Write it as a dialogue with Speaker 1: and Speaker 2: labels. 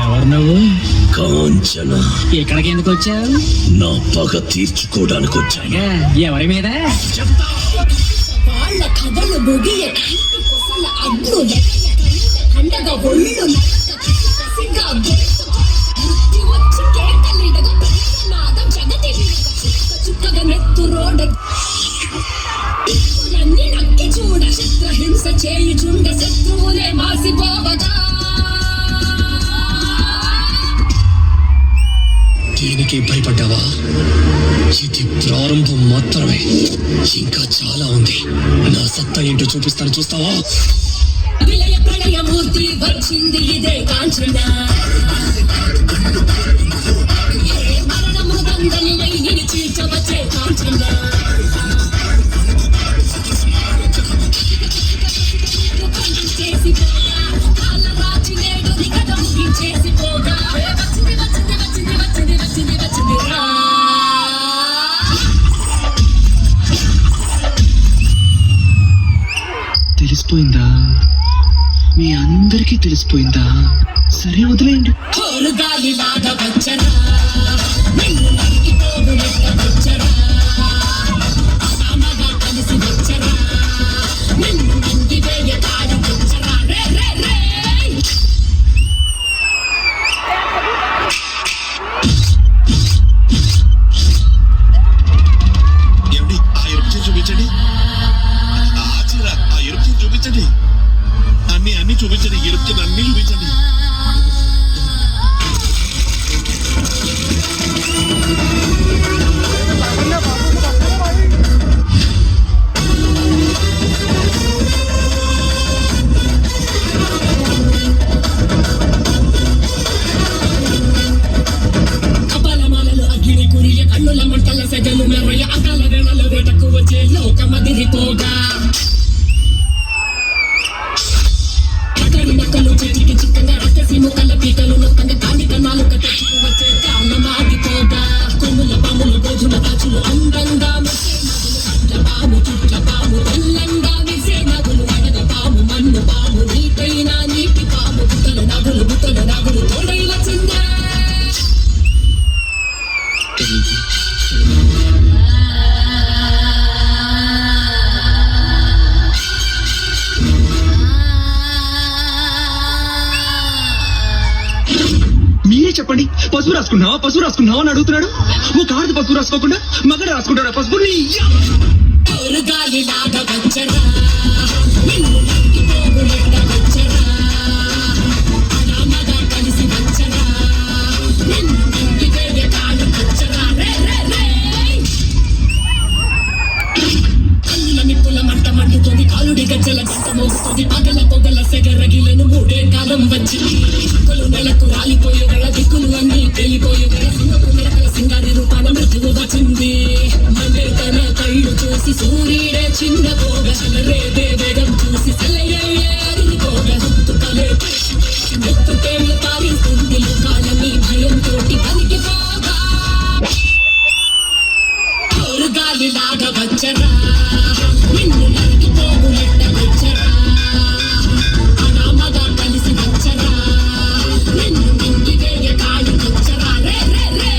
Speaker 1: ఎవరు నువ్వు?
Speaker 2: కాంచన.
Speaker 1: ఇక్కడికి ఎందుకు వచ్చావు?
Speaker 2: నా పగ తీర్చుకోవడానికి వచ్చాను.
Speaker 1: ఎవరి మీద?
Speaker 3: వాళ్ళ కథలు బొగియ కొసల అగ్గు పండగ ఒళ్ళు కసిగా వృత్తి వచ్చి కేకలిడగా నాదం జగతి చుక్కగా నెత్తు రోడ నన్ని నక్కి చూడ చిత్రహింస చేయుచుండ శత్రువులే మాసిపోవగా.
Speaker 2: దీనికి భయపడ్డావా? ఇది ప్రారంభం మాత్రమే, ఇంకా చాలా ఉంది. నా సత్తా ఏంటో చూపిస్తాను, చూస్తావా?
Speaker 3: విలయ ప్రళయమూర్తి వచ్చింది ఇదే కాంచన. మరణము దండలై నిలిచిచవచ్చే కాంచన. చేసిపోగా కాళ్ళ రాచి నేడు దిగద ముగించేసిపోగా. వచ్చింది వచ్చింది వచ్చింది వచ్చింది వచ్చింది వచ్చింది రా.
Speaker 4: తెలిసిపోయిందా? మీ అందరికీ తెలిసిపోయిందా? సరే వదిలేయండి.
Speaker 3: గాలి లాగా వచ్చరా నిన్ను నరికి పోగులెట్ట వచ్చరా. అమగా కలిసి వచ్చరా నిన్ను నింగి వేయ కాడి వచ్చరా. రే రే రే
Speaker 5: ఏమిటి? ఆ ఎరుపు చూపించండి, ఆ చీర, ఆ ఎరుపు చూపించండి, అన్ని చూపించండి, ఎరుపు అన్ని చూపించండి.
Speaker 3: కపాలమాలలో అగ్ని కురియ కన్నుల మంటల సెగలు మెరయ అకాల వేళల వేటకు వచ్చే లోకమదిరిపోగా. నక్కలు చేతికి చిక్కంగా రక్కసి ముక్కల పీకలు నొక్కంగా కాండి కన్నాలు కట్టెచ్చుకు వచ్చే కాలం ఆగిపోగా. కొమ్ముల పాములు గోధుల దాచులు అందంగా మెసే నదులు పాము చుట్ల పాము తెల్లంగా విసే నదులు అడగ పాము మన్ను పాము నీటైన నీటి పాము బుట్టల నాగులు తోడై వచ్చిందా.
Speaker 4: మీరే చెప్పండి, పసుపు రాసుకున్నావా అని అడుగుతున్నాడు. ఒక ఆడది పసుపు రాసుకోకుండా మగడు రాసుకుంటాడా పసుపు?
Speaker 3: గాలి లాగా వచ్చరా నిన్ను నరికి పోగులెట్ట వచ్చరా. అమగా కలిసి వచ్చరా నిన్ను నింగి వేయ కాడి వచ్చరా. రే రే రే కన్నుల నిప్పుల మంట మండుతుంది, కాలుడి గజ్జల గంట మోగుతుంది, పగల పొగల సెగరగిలను మూడే కాలం వచ్చింది. చుక్కలు నెలకు రాలిపోయే గల దిక్కులు అన్ని తెలిపోయే గల సింగపు మెరకల సింగారి రూపాన మృత్యువు వచ్చింది. మండే తన కళ్ళు చూసి సూర్యుడే చిన్న పోగ చలరేదే వేగం చూసి సెలయ్యే అరిగిపోగ. తుకలే మెత్తుకేళ్ళు పారిస్తుంది కాలని భయం తోటి పలికిపోగా. గాలి లాగా వచ్చరా నిన్ను నరికి పోగులెట్ట వచ్చరా. అనామగా కలిసి వచ్చరా నిన్ను నింగి వేయ కాడి వచ్చరా. రే రే రే